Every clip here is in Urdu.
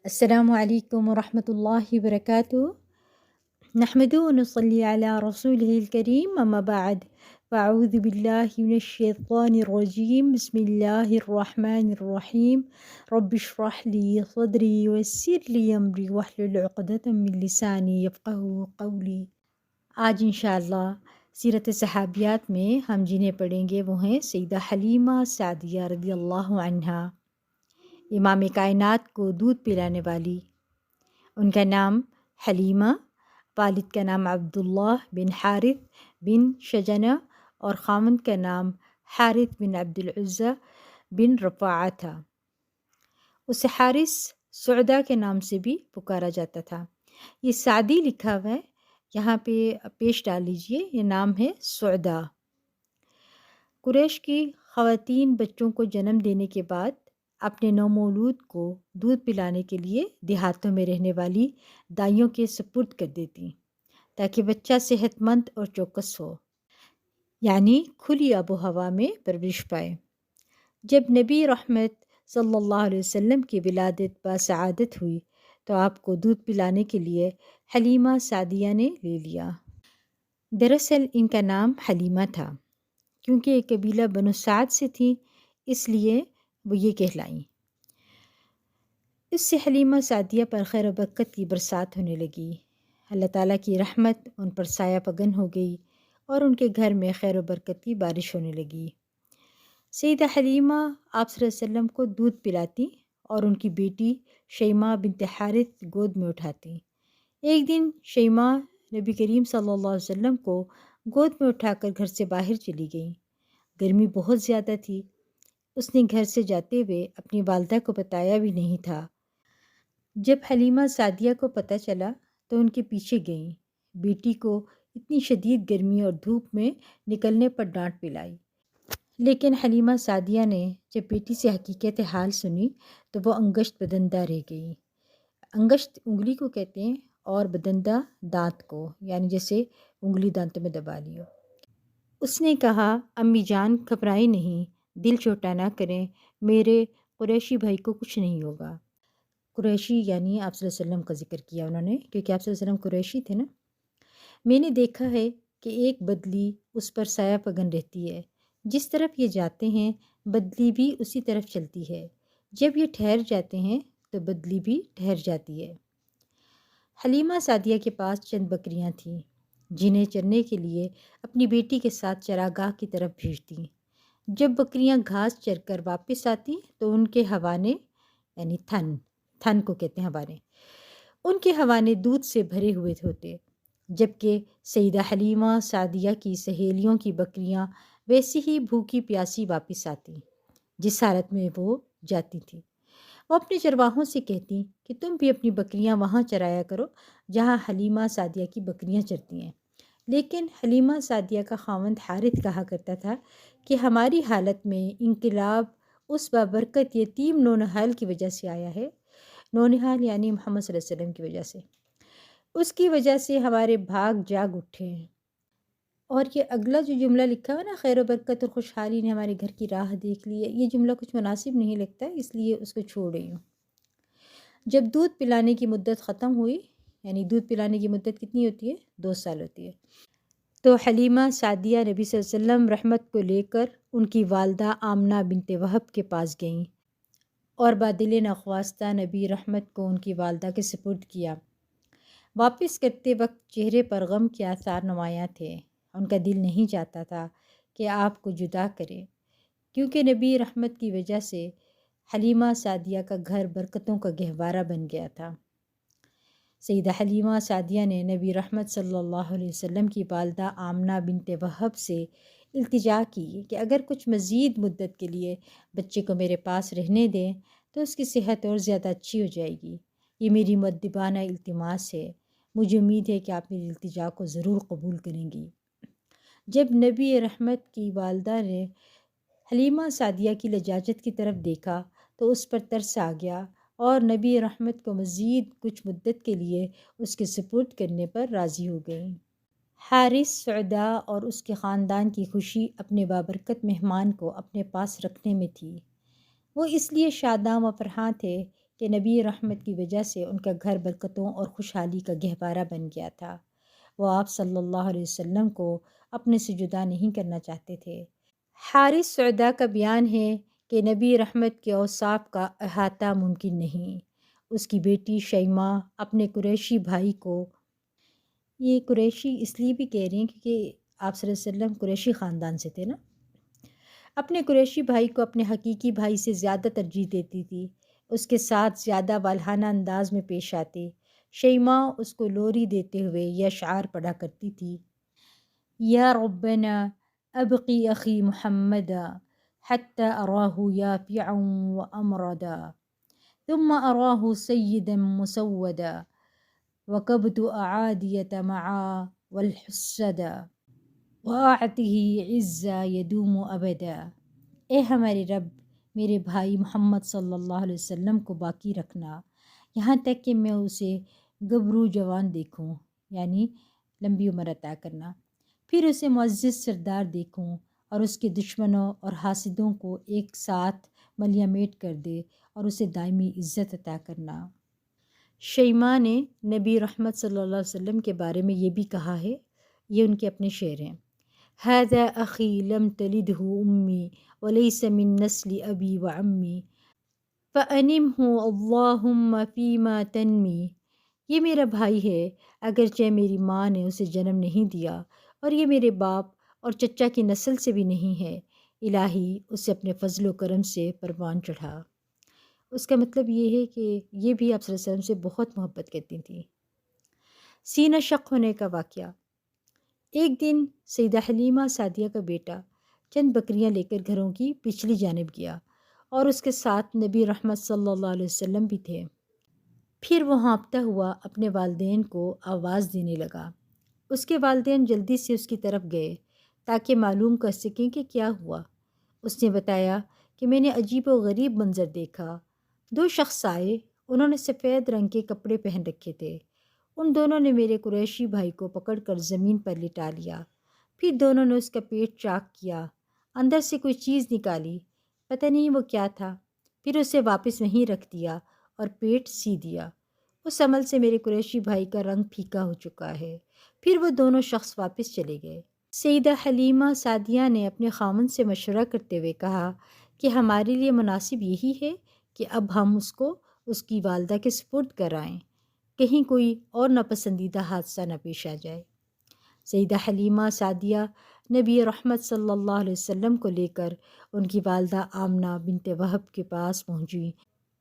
السلام علیکم ورحمۃ اللہ وبرکاتہ۔ نحمد و نصلی علی رسول الکریم، اما بعد فاعوذ باللہ من الشیطان الرجیم، بسم اللہ الرحمن الرحیم۔ رب اشرح لی صدری ویسر لی امری واحلل عقدۃ من لسانی یفقہوا قولی۔ آج انشاءاللہ سیرت صحابیات میں ہم جنہیں پڑھیں گے وہ ہیں سیدہ حلیمہ سعدیہ رضی اللہ عنہا، امام کائنات کو دودھ پلانے والی۔ ان کا نام حلیمہ، والد کا نام عبداللہ بن حارث بن شجنہ اور خاوند کا نام حارث بن عبد العزہ بن رفاعہ تھا۔ اسے حارث سعدہ کے نام سے بھی پکارا جاتا تھا۔ یہ سعدی لکھا ہوا ہے، یہاں پہ پیش ڈال لیجئے، یہ نام ہے سعدہ۔ قریش کی خواتین بچوں کو جنم دینے کے بعد اپنے نومولود کو دودھ پلانے کے لیے دیہاتوں میں رہنے والی دائیوں کے سپرد کر دیتی تاکہ بچہ صحت مند اور چوکس ہو، یعنی کھلی آب و ہوا میں پرورش پائے۔ جب نبی رحمت صلی اللہ علیہ وسلم کی ولادت باسعادت ہوئی تو آپ کو دودھ پلانے کے لیے حلیمہ سعدیہ نے لے لیا۔ دراصل ان کا نام حلیمہ تھا، کیونکہ ایک قبیلہ بنو سعد سے تھی، اس لیے وہ یہ کہلائیں۔ اس سے حلیمہ سعدیہ پر خیر و برکت کی برسات ہونے لگی، اللہ تعالیٰ کی رحمت ان پر سایہ پگن ہو گئی اور ان کے گھر میں خیر و برکت کی بارش ہونے لگی۔ سیدہ حلیمہ آپ صلی اللہ علیہ وسلم کو دودھ پلاتی اور ان کی بیٹی شیمہ بنت حارث گود میں اٹھاتی۔ ایک دن شیمہ نبی کریم صلی اللہ علیہ وسلم کو گود میں اٹھا کر گھر سے باہر چلی گئیں۔ گرمی بہت زیادہ تھی، اس نے گھر سے جاتے ہوئے اپنی والدہ کو بتایا بھی نہیں تھا۔ جب حلیمہ سعدیہ کو پتہ چلا تو ان کے پیچھے گئیں، بیٹی کو اتنی شدید گرمی اور دھوپ میں نکلنے پر ڈانٹ پلائی، لیکن حلیمہ سعدیہ نے جب بیٹی سے حقیقت حال سنی تو وہ انگشت بدندہ رہ گئی۔ انگشت انگلی کو کہتے ہیں اور بدندہ دانت کو، یعنی جیسے انگلی دانتوں میں دبا لی ہو۔ اس نے کہا، امی جان گھبرائیں نہیں، دل چھوٹا نہ کریں، میرے قریشی بھائی کو کچھ نہیں ہوگا۔ قریشی یعنی آپ صلی اللہ علیہ وسلم کا ذکر کیا انہوں نے، کیونکہ آپ صلی اللہ علیہ وسلم قریشی تھے نا۔ میں نے دیکھا ہے کہ ایک بدلی اس پر سایہ پگن رہتی ہے، جس طرف یہ جاتے ہیں بدلی بھی اسی طرف چلتی ہے، جب یہ ٹھہر جاتے ہیں تو بدلی بھی ٹھہر جاتی ہے۔ حلیمہ سعدیہ کے پاس چند بکریاں تھیں جنہیں چرنے کے لیے اپنی بیٹی کے ساتھ چراگاہ کی طرف بھیجتیں۔ جب بکریاں گھاس چر کر واپس آتی تو ان کے ہوانے، یعنی تھن کو کہتے ہیں ہوانے، ان کے ہوانے دودھ سے بھرے ہوئے ہوتے، جبکہ سیدہ حلیمہ سعدیہ کی سہیلیوں کی بکریاں ویسی ہی بھوکی پیاسی واپس آتی جس حالت میں وہ جاتی تھیں۔ وہ اپنے چرواہوں سے کہتی کہ تم بھی اپنی بکریاں وہاں چرایا کرو جہاں حلیمہ سعدیہ کی بکریاں چرتی ہیں، لیکن حلیمہ سعدیہ کا خاوند حارث کہا کرتا تھا کہ ہماری حالت میں انقلاب اس بابرکت یتیم نونہال کی وجہ سے آیا ہے۔ نونہال یعنی محمد صلی اللہ علیہ وسلم کی وجہ سے، اس کی وجہ سے ہمارے بھاگ جاگ اٹھے ہیں۔ اور یہ اگلا جو جملہ لکھا ہوا نا، خیر و برکت اور خوشحالی نے ہمارے گھر کی راہ دیکھ لی ہے، یہ جملہ کچھ مناسب نہیں لگتا، اس لیے اس کو چھوڑ رہی ہوں۔ جب دودھ پلانے کی مدت ختم ہوئی، یعنی دودھ پلانے کی مدت کتنی ہوتی ہے؟ 2 سال ہوتی ہے، تو حلیمہ سعدیہ نبی صلی اللہ علیہ وسلم رحمت کو لے کر ان کی والدہ آمنہ بنت وہب کے پاس گئیں اور بادل نخواستہ نبی رحمت کو ان کی والدہ کے سپرد کیا۔ واپس کرتے وقت چہرے پر غم کے آثار نمایاں تھے، ان کا دل نہیں چاہتا تھا کہ آپ کو جدا کرے، کیونکہ نبی رحمت کی وجہ سے حلیمہ سعدیہ کا گھر برکتوں کا گہوارہ بن گیا تھا۔ سیدہ حلیمہ سعدیہ نے نبی رحمت صلی اللہ علیہ وسلم کی والدہ آمنہ بنت وہب سے التجا کی کہ اگر کچھ مزید مدت کے لیے بچے کو میرے پاس رہنے دیں تو اس کی صحت اور زیادہ اچھی ہو جائے گی، یہ میری مؤدبانہ التماس ہے، مجھے امید ہے کہ آپ میری التجا کو ضرور قبول کریں گی۔ جب نبی رحمت کی والدہ نے حلیمہ سعدیہ کی لجاجت کی طرف دیکھا تو اس پر ترس آ گیا اور نبی رحمت کو مزید کچھ مدت کے لیے اس کے سپرد کرنے پر راضی ہو گئیں۔ حارث سعدہ اور اس کے خاندان کی خوشی اپنے بابرکت مہمان کو اپنے پاس رکھنے میں تھی۔ وہ اس لیے شاداں و فرحاں تھے کہ نبی رحمت کی وجہ سے ان کا گھر برکتوں اور خوشحالی کا گہوارہ بن گیا تھا۔ وہ آپ صلی اللہ علیہ وسلم کو اپنے سے جدا نہیں کرنا چاہتے تھے۔ حارث سعدہ کا بیان ہے کہ نبی رحمت کے اوصاف کا احاطہ ممکن نہیں۔ اس کی بیٹی شیمہ اپنے قریشی بھائی کو، یہ قریشی اس لیے بھی کہہ رہی ہیں کیونکہ آپ صلی اللہ علیہ وسلم قریشی خاندان سے تھے نا، اپنے قریشی بھائی کو اپنے حقیقی بھائی سے زیادہ ترجیح دیتی تھی، اس کے ساتھ زیادہ والہانہ انداز میں پیش آتے۔ شیمہ اس کو لوری دیتے ہوئے یہ اشعار پڑھا کرتی تھی: یا ربنا ابقی اخی محمدا حتی اراہ یافعا وامردا ثم اراہ سیدا مسودا وکبت اعادیت معا والحسدا وآعته عزا یدوم ابدا۔ اے ہمارے رب، میرے بھائی محمد صلی اللہ علیہ وسلم کو باقی رکھنا یہاں تک کہ میں اسے گبرو جوان دیکھوں، یعنی لمبی عمر عطا کرنا، پھر اسے معزز سردار دیکھوں اور اس کے دشمنوں اور حاسدوں کو ایک ساتھ ملیہ میٹ کر دے اور اسے دائمی عزت عطا کرنا۔ شیمہ نے نبی رحمت صلی اللہ علیہ وسلم کے بارے میں یہ بھی کہا ہے، یہ ان کے اپنے شعر ہیں: هذا أخي لم تلده أمي وليس من نسل أبي وعمي فأنمه اللهم فيما تنمي۔ یہ میرا بھائی ہے، اگرچہ میری ماں نے اسے جنم نہیں دیا اور یہ میرے باپ اور چچا کی نسل سے بھی نہیں ہے، الہی اسے اپنے فضل و کرم سے پروان چڑھا۔ اس کا مطلب یہ ہے کہ یہ بھی آپ صلی اللہ علیہ وسلم سے بہت محبت کرتی تھیں۔ سینہ شق ہونے کا واقعہ۔ ایک دن سیدہ حلیمہ سعدیہ کا بیٹا چند بکریاں لے کر گھروں کی پچھلی جانب گیا اور اس کے ساتھ نبی رحمت صلی اللہ علیہ وسلم بھی تھے۔ پھر وہ ہانپتا ہوا اپنے والدین کو آواز دینے لگا۔ اس کے والدین جلدی سے اس کی طرف گئے تاکہ معلوم کر سکیں کہ کیا ہوا۔ اس نے بتایا کہ میں نے عجیب و غریب منظر دیکھا۔ دو شخص آئے، انہوں نے سفید رنگ کے کپڑے پہن رکھے تھے۔ ان دونوں نے میرے قریشی بھائی کو پکڑ کر زمین پر لٹا لیا، پھر دونوں نے اس کا پیٹ چاک کیا، اندر سے کوئی چیز نکالی، پتہ نہیں وہ کیا تھا، پھر اسے واپس وہیں رکھ دیا اور پیٹ سی دیا۔ اس عمل سے میرے قریشی بھائی کا رنگ پھیکا ہو چکا ہے۔ پھر وہ دونوں شخص واپس چلے گئے۔ سیدہ حلیمہ سعدیہ نے اپنے خاوند سے مشورہ کرتے ہوئے کہا کہ ہمارے لیے مناسب یہی ہے کہ اب ہم اس کو اس کی والدہ کے سپرد کرائیں، کہیں کوئی اور ناپسندیدہ حادثہ نہ پیش آ جائے۔ سیدہ حلیمہ سعدیہ نبی رحمت صلی اللہ علیہ وسلم کو لے کر ان کی والدہ آمنہ بنت وہب کے پاس پہنچیں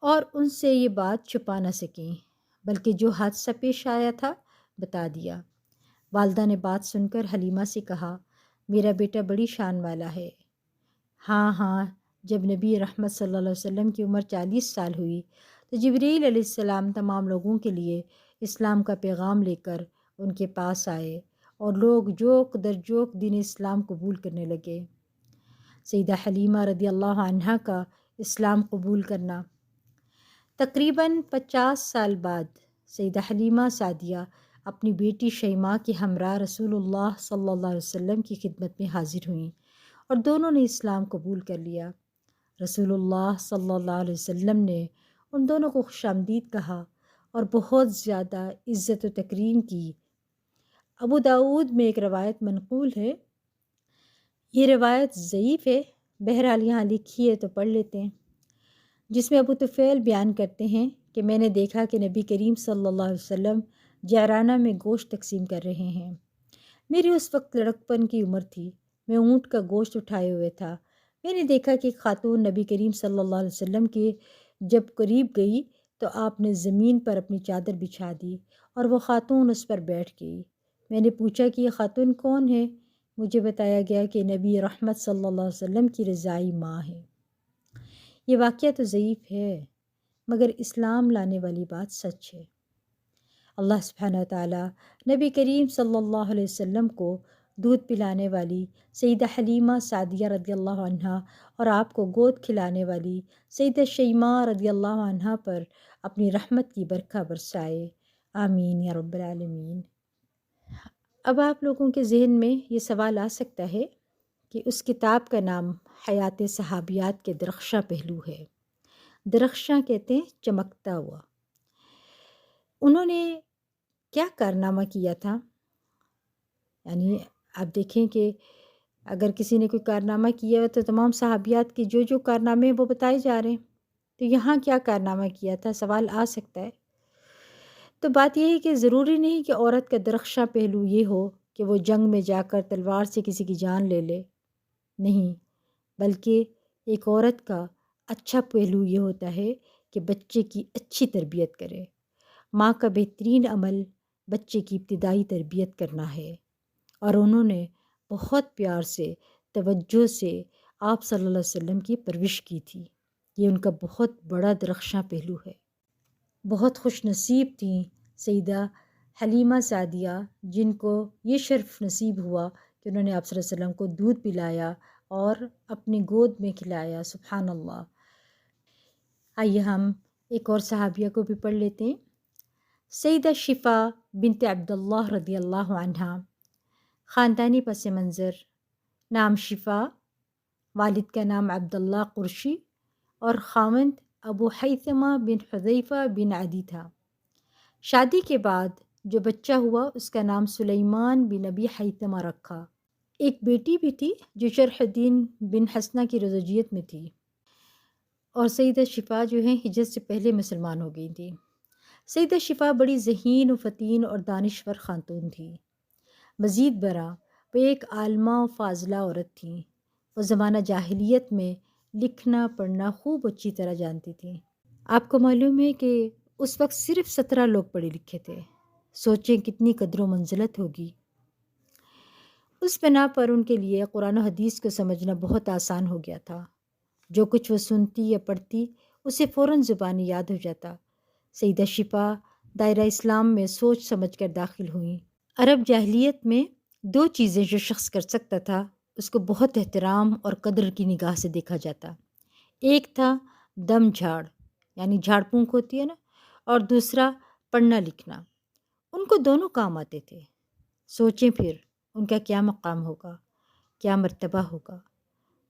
اور ان سے یہ بات چھپا نہ سکیں، بلکہ جو حادثہ پیش آیا تھا بتا دیا۔ والدہ نے بات سن کر حلیمہ سے کہا: میرا بیٹا بڑی شان والا ہے۔ ہاں ہاں، جب نبی رحمت صلی اللہ علیہ وسلم کی عمر 40 سال ہوئی تو جبریل علیہ السلام تمام لوگوں کے لیے اسلام کا پیغام لے کر ان کے پاس آئے اور لوگ جوک در جوک دین اسلام قبول کرنے لگے۔ سیدہ حلیمہ رضی اللہ عنہا کا اسلام قبول کرنا۔ تقریباً 50 سال بعد سیدہ حلیمہ سعدیہ اپنی بیٹی شیمہ کے ہمراہ رسول اللہ صلی اللہ علیہ وسلم کی خدمت میں حاضر ہوئیں اور دونوں نے اسلام قبول کر لیا۔ رسول اللہ صلی اللہ علیہ وسلم نے ان دونوں کو خوش آمدید کہا اور بہت زیادہ عزت و تکریم کی۔ ابو داؤد میں ایک روایت منقول ہے، یہ روایت ضعیف ہے، بہرحال یہاں لکھی ہے تو پڑھ لیتے ہیں، جس میں ابو طفیل بیان کرتے ہیں کہ میں نے دیکھا کہ نبی کریم صلی اللہ علیہ وسلم جعرانہ میں گوشت تقسیم کر رہے ہیں۔ میری اس وقت لڑکپن کی عمر تھی، میں اونٹ کا گوشت اٹھائے ہوئے تھا۔ میں نے دیکھا کہ ایک خاتون نبی کریم صلی اللہ علیہ وسلم کے جب قریب گئی تو آپ نے زمین پر اپنی چادر بچھا دی اور وہ خاتون اس پر بیٹھ گئی۔ میں نے پوچھا کہ یہ خاتون کون ہے؟ مجھے بتایا گیا کہ نبی رحمت صلی اللہ علیہ وسلم کی رضائی ماں ہے۔ یہ واقعہ تو ضعیف ہے، مگر اسلام لانے والی بات سچ ہے۔ اللہ سبحانہ وتعالیٰ نبی کریم صلی اللہ علیہ وسلم کو دودھ پلانے والی سیدہ حلیمہ سعدیہ رضی اللہ عنہا اور آپ کو گود کھلانے والی سیدہ شیمہ رضی اللہ عنہا پر اپنی رحمت کی برکھا برسائے، آمین یا رب العالمین۔ اب آپ لوگوں کے ذہن میں یہ سوال آ سکتا ہے کہ اس کتاب کا نام حیات صحابیات کے درخشاں پہلو ہے۔ درخشاں کہتے ہیں چمکتا ہوا۔ انہوں نے کیا کارنامہ کیا تھا؟ یعنی آپ دیکھیں کہ اگر کسی نے کوئی کارنامہ کیا ہو تو تمام صحابیات کے جو کارنامے ہیں وہ بتائے جا رہے ہیں، تو یہاں کیا کارنامہ کیا تھا سوال آ سکتا ہے۔ تو بات یہ ہے کہ ضروری نہیں کہ عورت کا درخشاں پہلو یہ ہو کہ وہ جنگ میں جا کر تلوار سے کسی کی جان لے لے، نہیں، بلکہ ایک عورت کا اچھا پہلو یہ ہوتا ہے کہ بچے کی اچھی تربیت کرے۔ ماں کا بہترین عمل بچے کی ابتدائی تربیت کرنا ہے، اور انہوں نے بہت پیار سے توجہ سے آپ صلی اللہ علیہ وسلم کی پرورش کی تھی۔ یہ ان کا بہت بڑا درخشاں پہلو ہے۔ بہت خوش نصیب تھیں سیدہ حلیمہ سعدیہ، جن کو یہ شرف نصیب ہوا کہ انہوں نے آپ صلی اللہ علیہ وسلم کو دودھ پلایا اور اپنی گود میں کھلایا۔ سبحان اللہ۔ آئیے ہم ایک اور صحابیہ کو بھی پڑھ لیتے ہیں۔ سیدہ شفا بنت عبداللہ رضی اللہ عنہا، خاندانی پس منظر: نام شفا، والد کا نام عبداللہ قرشی اور خاوند ابو حیثمہ بن حذیفہ بن عدی تھا۔ شادی کے بعد جو بچہ ہوا اس کا نام سلیمان بن ابی حیثمہ رکھا۔ ایک بیٹی بھی تھی جو شرح الدین بن حسنہ کی رضوجیت میں تھی، اور سیدہ شفا جو ہیں ہجرت سے پہلے مسلمان ہو گئی تھی۔ سیدہ شفا بڑی ذہین و فطین اور دانشور خاتون تھی۔ مزید برآں وہ ایک عالمہ و فاضلہ عورت تھیں۔ وہ زمانہ جاہلیت میں لکھنا پڑھنا خوب اچھی طرح جانتی تھیں۔ آپ کو معلوم ہے کہ اس وقت صرف 17 لوگ پڑھے لکھے تھے۔ سوچیں کتنی قدر و منزلت ہوگی۔ اس بنا پر ان کے لیے قرآن و حدیث کو سمجھنا بہت آسان ہو گیا تھا۔ جو کچھ وہ سنتی یا پڑھتی اسے فوراً زبانی یاد ہو جاتا۔ سیدہ شفا دائرہ اسلام میں سوچ سمجھ کر داخل ہوئیں۔ عرب جاہلیت میں 2 چیزیں جو شخص کر سکتا تھا اس کو بہت احترام اور قدر کی نگاہ سے دیکھا جاتا۔ ایک تھا دم جھاڑ، یعنی جھاڑ پونک ہوتی ہے نا، اور دوسرا پڑھنا لکھنا۔ ان کو دونوں کام آتے تھے۔ سوچیں پھر ان کا کیا مقام ہوگا، کیا مرتبہ ہوگا۔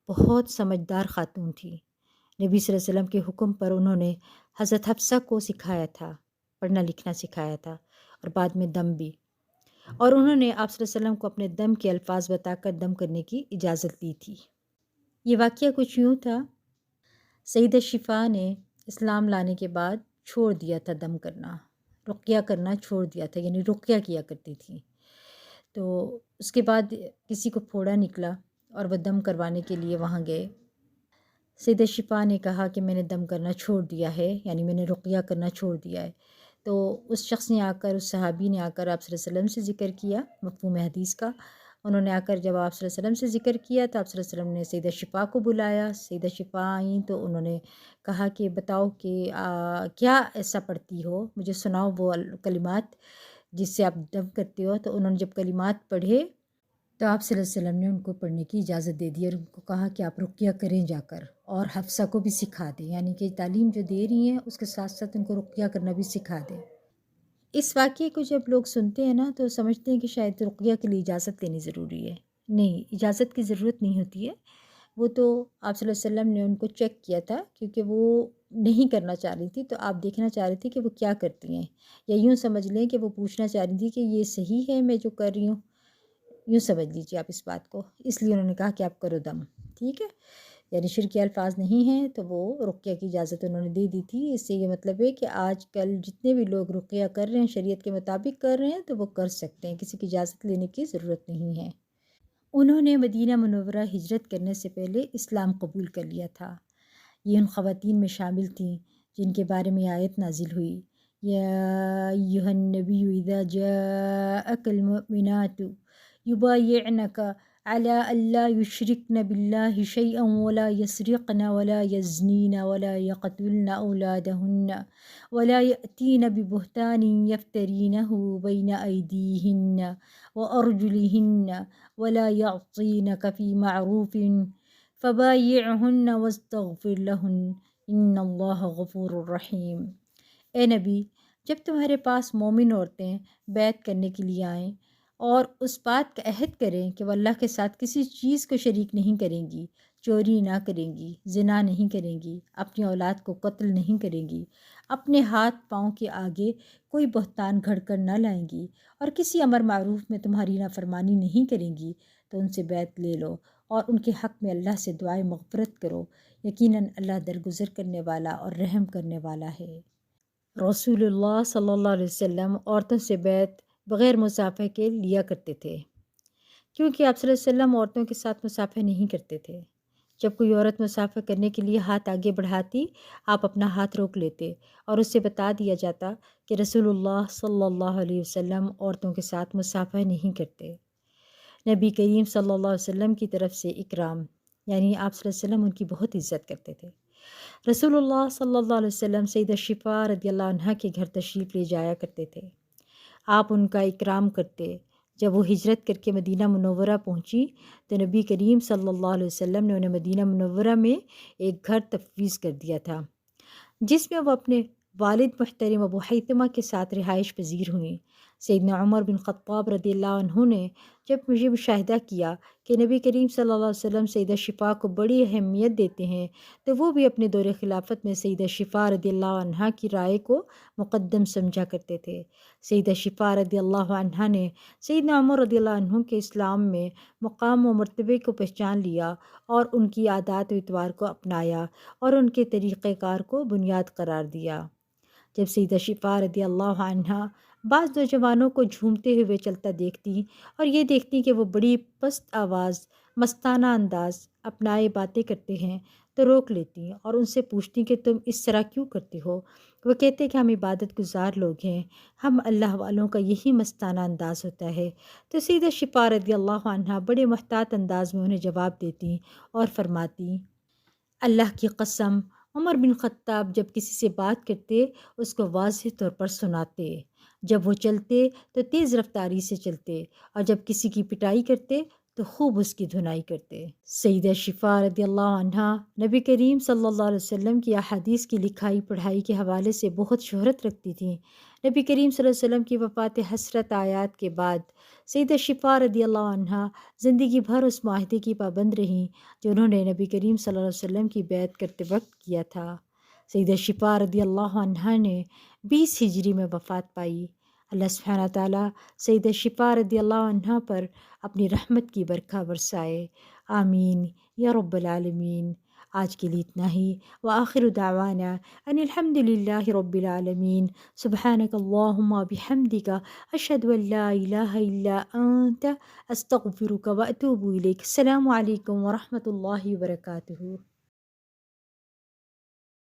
بہت سمجھدار خاتون تھی۔ نبی صلی اللہ علیہ وسلم کے حکم پر انہوں نے حضرت حفصہ کو سکھایا تھا، پڑھنا لکھنا سکھایا تھا، اور بعد میں دم بھی، اور انہوں نے آپ صلی اللہ علیہ وسلم کو اپنے دم کے الفاظ بتا کر دم کرنے کی اجازت دی تھی۔ یہ واقعہ کچھ یوں تھا، سیدہ شفا نے اسلام لانے کے بعد چھوڑ دیا تھا دم کرنا، رقیہ کرنا چھوڑ دیا تھا، یعنی رقیہ کیا کرتی تھی۔ تو اس کے بعد کسی کو پھوڑا نکلا اور وہ دم کروانے کے لیے وہاں گئے۔ سیدہ شفا نے کہا کہ میں نے دم کرنا چھوڑ دیا ہے، یعنی میں نے رقیہ کرنا چھوڑ دیا ہے۔ تو اس شخص نے آ کر، اس صحابی نے آ کر آپ صلی اللہ علیہ وسلم سے ذکر کیا مفہوم حدیث کا۔ انہوں نے آ کر جب آپ صلی اللہ علیہ وسلم سے ذکر کیا تو آپ صلی اللہ علیہ وسلم نے سیدہ شفا کو بلایا۔ سیدہ شفا آئیں تو انہوں نے کہا کہ بتاؤ کہ کیا ایسا پڑھتی ہو، مجھے سناؤ وہ کلمات جس سے آپ دم کرتے ہو۔ تو انہوں نے جب کلمات پڑھے تو آپ صلی اللہ علیہ وسلم نے ان کو پڑھنے کی اجازت دے دی اور ان کو کہا کہ آپ رقیہ کریں جا کر، اور حفصہ کو بھی سکھا دیں، یعنی کہ تعلیم جو دے رہی ہیں اس کے ساتھ ساتھ ان کو رقیہ کرنا بھی سکھا دیں۔ اس واقعے کو جب لوگ سنتے ہیں نا تو سمجھتے ہیں کہ شاید رقیہ کے لیے اجازت لینی ضروری ہے۔ نہیں، اجازت کی ضرورت نہیں ہوتی ہے۔ وہ تو آپ صلی اللہ علیہ وسلم نے ان کو چیک کیا تھا، کیونکہ وہ نہیں کرنا چاہ رہی تھی، تو آپ دیکھنا چاہ رہی تھی کہ وہ کیا کرتی ہیں، یا یوں سمجھ لیں کہ وہ پوچھنا چاہ رہی تھی کہ یہ صحیح ہے میں جو کر رہی ہوں، یوں سمجھ لیجیے آپ اس بات کو۔ اس لیے انہوں نے کہا کہ آپ کرو دم، ٹھیک ہے، یعنی شرکی الفاظ نہیں ہیں، تو وہ رقیہ کی اجازت انہوں نے دے دی تھی۔ اس سے یہ مطلب ہے کہ آج کل جتنے بھی لوگ رقیہ کر رہے ہیں شریعت کے مطابق کر رہے ہیں تو وہ کر سکتے ہیں، کسی کی اجازت لینے کی ضرورت نہیں ہے۔ انہوں نے مدینہ منورہ ہجرت کرنے سے پہلے اسلام قبول کر لیا تھا۔ یہ ان خواتین میں شامل تھیں جن کے بارے میں آیت نازل ہوئی، یا ایھا النبی اذا جاءک المؤمنات یبایعنک علی الا یشرکن باللہ شیئا ولا یسرقن ولا یزنین ولا یقتلن اولادہن ولا یأتین ببہتان یفترینہ بین ایدیہن وارجلہن ولا یعصینک فی معروف فبایعہن واستغفر لہن ان اللہ غفور رحیم۔ اے نبی، جب تمہارے پاس مومن عورتیں بیعت کرنے کے لیے آئیں اور اس بات کا عہد کریں کہ وہ اللہ کے ساتھ کسی چیز کو شریک نہیں کریں گی، چوری نہ کریں گی، زنا نہیں کریں گی، اپنی اولاد کو قتل نہیں کریں گی، اپنے ہاتھ پاؤں کے آگے کوئی بہتان گھڑ کر نہ لائیں گی، اور کسی امر معروف میں تمہاری نافرمانی نہیں کریں گی تو ان سے بیعت لے لو اور ان کے حق میں اللہ سے دعائے مغفرت کرو، یقیناً اللہ درگزر کرنے والا اور رحم کرنے والا ہے۔ رسول اللہ صلی اللہ علیہ وسلم عورتوں سے بیعت بغیر مصافحہ کے لیا کرتے تھے، کیونکہ آپ صلی اللہ علیہ وسلم عورتوں کے ساتھ مصافحہ نہیں کرتے تھے۔ جب کوئی عورت مصافحہ کرنے کے لیے ہاتھ آگے بڑھاتی، آپ اپنا ہاتھ روک لیتے اور اس سے بتا دیا جاتا کہ رسول اللہ صلی اللہ علیہ وسلم عورتوں کے ساتھ مصافحہ نہیں کرتے۔ نبی کریم صلی اللہ علیہ وسلم کی طرف سے اکرام، یعنی آپ صلی اللہ علیہ وسلم ان کی بہت عزت کرتے تھے۔ رسول اللہ صلی اللہ علیہ وسلم سیدہ شفا رضی اللہ عنہا کے گھر تشریف لے جایا کرتے تھے۔ آپ ان کا اکرام کرتے۔ جب وہ ہجرت کر کے مدینہ منورہ پہنچی تو نبی کریم صلی اللہ علیہ وسلم نے انہیں مدینہ منورہ میں ایک گھر تفویض کر دیا تھا، جس میں وہ اپنے والد محترم ابو حیثمہ کے ساتھ رہائش پذیر ہوئیں۔ سیدنا عمر بن خطاب رضی اللہ عنہ نے جب مجھے مشاہدہ کیا کہ نبی کریم صلی اللہ علیہ وسلم سیدہ شفا کو بڑی اہمیت دیتے ہیں، تو وہ بھی اپنے دور خلافت میں سیدہ شفا رضی اللہ عنہا کی رائے کو مقدم سمجھا کرتے تھے۔ سیدہ شفا رضی اللہ عنہا نے سیدنا عمر رضی اللہ عنہ کے اسلام میں مقام و مرتبے کو پہچان لیا اور ان کی عادات و اطوار کو اپنایا اور ان کے طریقہ کار کو بنیاد قرار دیا۔ جب سیدہ شفا رضی اللہ عنہا بعض نوجوانوں کو جھومتے ہوئے چلتا دیکھتی اور یہ دیکھتی کہ وہ بڑی پست آواز، مستانہ انداز اپنائے باتیں کرتے ہیں تو روک لیتی اور ان سے پوچھتی کہ تم اس طرح کیوں کرتے ہو؟ وہ کہتے کہ ہم عبادت گزار لوگ ہیں، ہم اللہ والوں کا یہی مستانہ انداز ہوتا ہے۔ تو سیدہ شفا رضی اللہ عنہا بڑے محتاط انداز میں انہیں جواب دیتی اور فرماتی، اللہ کی قسم، عمر بن خطاب جب کسی سے بات کرتے اس کو واضح طور پر سناتے، جب وہ چلتے تو تیز رفتاری سے چلتے، اور جب کسی کی پٹائی کرتے تو خوب اس کی دھنائی کرتے۔ سیدہ شفا رضی اللہ عنہا نبی کریم صلی اللہ علیہ وسلم کی احادیث کی لکھائی پڑھائی کے حوالے سے بہت شہرت رکھتی تھیں۔ نبی کریم صلی اللہ علیہ وسلم کی وفات حسرت آیات کے بعد سیدہ شفا رضی اللہ عنہا زندگی بھر اس معاہدے کی پابند رہیں جو انہوں نے نبی کریم صلی اللہ علیہ وسلم کی بیعت کرتے وقت کیا تھا۔ سیدہ شفا رضی اللہ عنہا نے 20 ہجری میں وفات پائی۔ اللہ سبحانہ تعالیٰ سیدہ شفا رضی اللہ عنہا پر اپنی رحمت کی برکھا برسائے، آمین یا رب العالمین۔ آج کے لیے اتنا ہی، وآخر دعوانا ان الحمد للہ رب العالمین۔ سبحانک اللہم بحمدک، اشہد ان لا الہ الا انت، استغفرک واتوب الیک۔ السلام علیکم ورحمۃ اللہ وبرکاتہ۔